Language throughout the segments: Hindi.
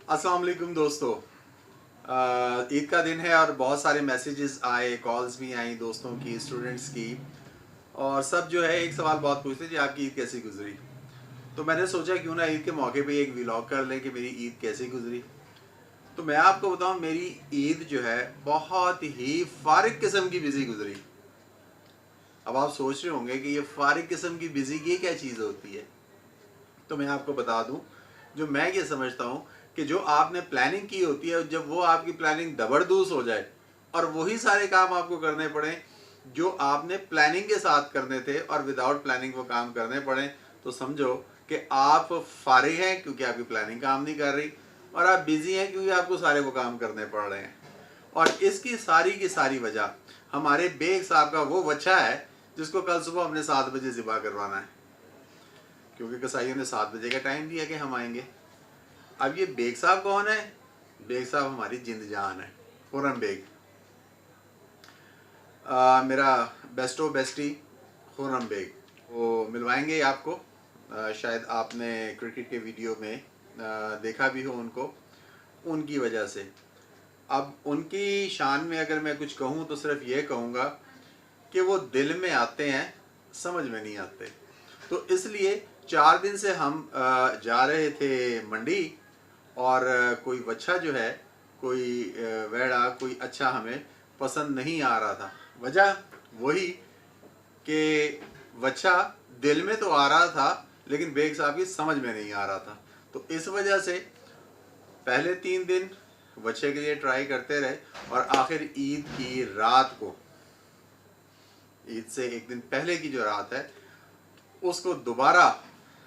अस्सलाम वालेकुम दोस्तों। ईद का दिन है और बहुत सारे मैसेजेस आए, कॉल्स भी आई दोस्तों की, स्टूडेंट्स की। और सब जो है एक सवाल बहुत पूछते जी आपकी ईद कैसी गुजरी। तो मैंने सोचा क्यों ना ईद के मौके पे एक व्लॉग कर लें कि मेरी ईद कैसी गुजरी। तो मैं आपको बताऊं, मेरी ईद जो है बहुत ही फारिग किस्म की बिजी गुजरी। अब आप सोच रहे होंगे कि ये फारिग किस्म की बिजी की क्या चीज़ होती है। तो मैं आपको बता दूं, जो मैं ये समझता हूं कि जो आपने प्लानिंग की होती है, जब वो आपकी प्लानिंग दबरदूस हो जाए और वही सारे काम आपको करने पड़े जो आपने प्लानिंग के साथ करने थे और विदाउट प्लानिंग वो काम करने पड़े, तो समझो कि आप फारिग हैं क्योंकि आपकी प्लानिंग काम नहीं कर रही, और आप बिजी हैं क्योंकि आपको सारे वो काम करने पड़ रहे हैं। और इसकी सारी की सारी वजह हमारे बेग साहब का वो बच्चा है जिसको कल सुबह हमने 7 बजे ज़िबा करवाना है, क्योंकि कसाईयों ने 7 बजे का टाइम दिया कि हम आएंगे। अब ये बेग साहब कौन है? बेग साहब हमारी जिंद जान है, खुर्रम बेग। मेरा बेस्टो बेस्टी खुर्रम बेग, वो मिलवाएंगे आपको। शायद आपने क्रिकेट के वीडियो में देखा भी हो उनको, उनकी वजह से। अब उनकी शान में अगर मैं कुछ कहूँ तो सिर्फ ये कहूँगा कि वो दिल में आते हैं, समझ में नहीं आते। तो इसलिए 4 दिन से हम जा रहे थे मंडी, और कोई बच्चा जो है, कोई वेड़ा, कोई अच्छा हमें पसंद नहीं आ रहा था। वजह वही कि बच्चा दिल में तो आ रहा था लेकिन बेग साहब की समझ में नहीं आ रहा था। तो इस वजह से पहले 3 दिन बच्चे के लिए ट्राई करते रहे, और आखिर ईद की रात को, ईद से एक दिन पहले की जो रात है, उसको दोबारा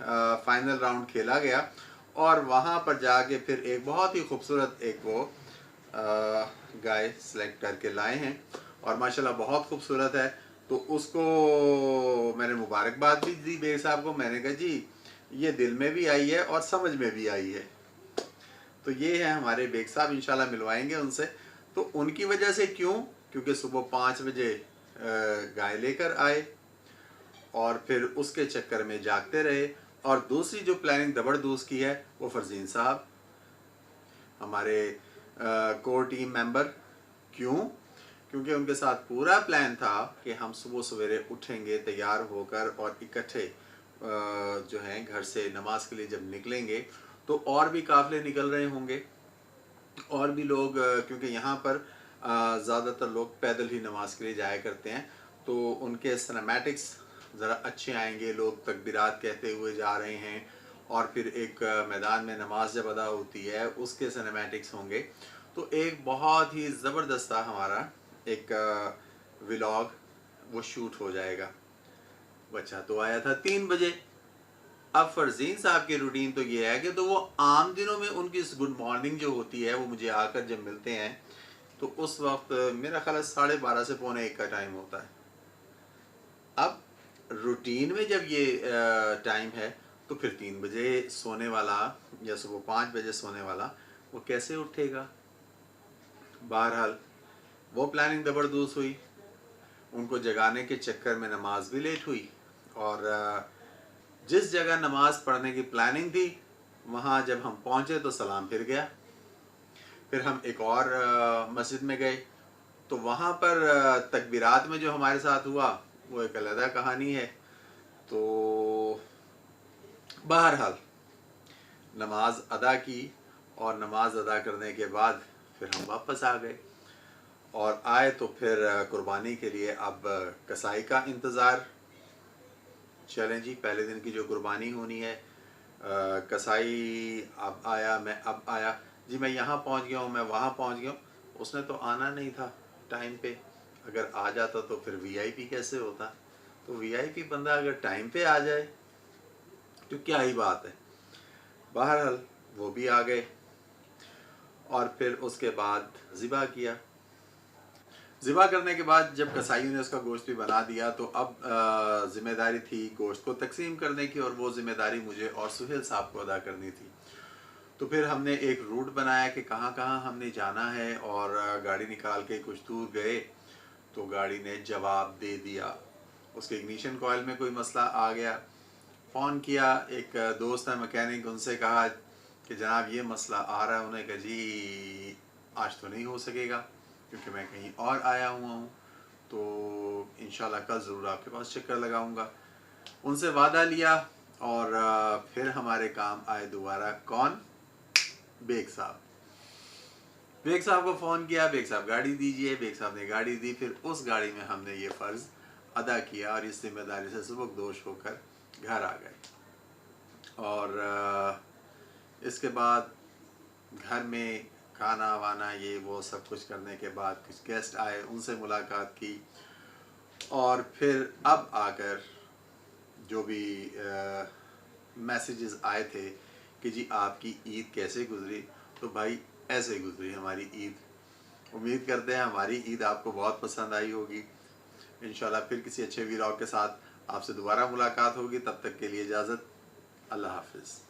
फाइनल राउंड खेला गया। और वहाँ पर जाके फिर एक बहुत ही खूबसूरत एक वो गाय सेलेक्ट करके लाए हैं, और माशाल्लाह बहुत खूबसूरत है। तो उसको मैंने मुबारकबाद भी दी बेग साहब को। मैंने कहा जी ये दिल में भी आई है और समझ में भी आई है। तो ये है हमारे बेग साहब, इंशाल्लाह मिलवाएंगे उनसे। तो उनकी वजह से क्यों? क्योंकि सुबह 5 बजे गाय लेकर आए और फिर उसके चक्कर में जागते रहे। और दूसरी जो प्लानिंग दबरदूस की है वो फरजीन साहब, हमारे कोर टीम मेंबर। क्यों? क्योंकि उनके साथ पूरा प्लान था कि हम सुबह सवेरे उठेंगे तैयार होकर और इकट्ठे जो हैं घर से नमाज के लिए जब निकलेंगे तो और भी काफ़िले निकल रहे होंगे, और भी लोग, क्योंकि यहाँ पर ज़्यादातर लोग पैदल ही नमाज के लिए जाया करते हैं। तो उनके सिनेमैटिक्स ज़रा अच्छे आएंगे, लोग तकबीरात कहते हुए जा रहे हैं, और फिर एक मैदान में नमाज जब अदा होती है उसके सिनेमैटिक्स होंगे। तो एक बहुत ही ज़बरदस्त हमारा एक व्लॉग वो शूट हो जाएगा। बच्चा तो आया था 3 बजे। अब फरजीन साहब की रूटीन तो ये है कि तो वो आम दिनों में उनकी गुड मॉर्निंग जो होती है वो मुझे आकर जब मिलते हैं तो उस वक्त मेरा ख्याल है 12:30 से पौने 1 का टाइम होता है। अब रूटीन में जब ये टाइम है तो फिर 3 बजे सोने वाला या सुबह 5 बजे सोने वाला वो कैसे उठेगा। बहरहाल वो प्लानिंग ज़बरदस्त हुई, उनको जगाने के चक्कर में नमाज भी लेट हुई, और जिस जगह नमाज पढ़ने की प्लानिंग थी वहाँ जब हम पहुँचे तो सलाम फिर गया। फिर हम एक और मस्जिद में गए, तो वहाँ पर तकबीरात में जो हमारे साथ हुआ वो एक अलग कहानी है। तो बहरहाल नमाज अदा की, और नमाज अदा करने के बाद फिर हम वापस आ गए, और आए तो फिर कुर्बानी के लिए अब कसाई का इंतज़ार। चलें जी, पहले दिन की जो कुर्बानी होनी है, कसाई अब आया, मैं अब आया जी, मैं यहाँ पहुँच गया हूँ, मैं वहाँ पहुँच गया हूँ। उसने तो आना नहीं था टाइम पे, अगर आ जाता तो फिर वीआईपी कैसे होता। तो वीआईपी बंदा अगर टाइम पे आ जाए तो क्या ही बात है। बहरहाल वो भी आ गए, और फिर उसके बाद ज़िबा किया। ज़िबा करने के बाद जब कसाईयों ने उसका गोश्त भी बना दिया तो अब ज़िम्मेदारी थी गोश्त को तकसीम करने की, और वो ज़िम्मेदारी मुझे और सुहेल साहब को अदा करनी थी। तो फिर हमने एक रूट बनाया कि कहाँ कहाँ हमने जाना है, और गाड़ी निकाल के कुछ दूर गए तो गाड़ी ने जवाब दे दिया। उसके इग्निशन कॉइल में कोई मसला आ गया। फ़ोन किया, एक दोस्त है मैकेनिक, उनसे कहा कि जनाब ये मसला आ रहा है, उन्हें कहा जी आज तो नहीं हो सकेगा क्योंकि मैं कहीं और आया हुआ हूँ, तो इंशाल्लाह कल ज़रूर आपके पास चक्कर लगाऊंगा। उनसे वादा लिया और फिर हमारे काम आए दोबारा कौन? बेग साहब। बेग साहब को फ़ोन किया, बेग साहब गाड़ी दीजिए, बेग साहब ने गाड़ी दी। फिर उस गाड़ी में हमने ये फ़र्ज़ अदा किया और इस जिम्मेदारी से सुबकदोश होकर घर आ गए। और इसके बाद घर में खाना वाना ये वो सब कुछ करने के बाद कुछ गेस्ट आए, उनसे मुलाकात की और फिर अब आकर जो भी मैसेजेस आए थे कि जी आपकी ईद कैसे गुजरी, तो भाई ऐसे गुजरी हमारी ईद। उम्मीद करते हैं हमारी ईद आपको बहुत पसंद आई होगी। इंशाल्लाह फिर किसी अच्छे व्लॉग के साथ आपसे दोबारा मुलाकात होगी। तब तक के लिए इजाज़त। अल्लाह हाफिज़।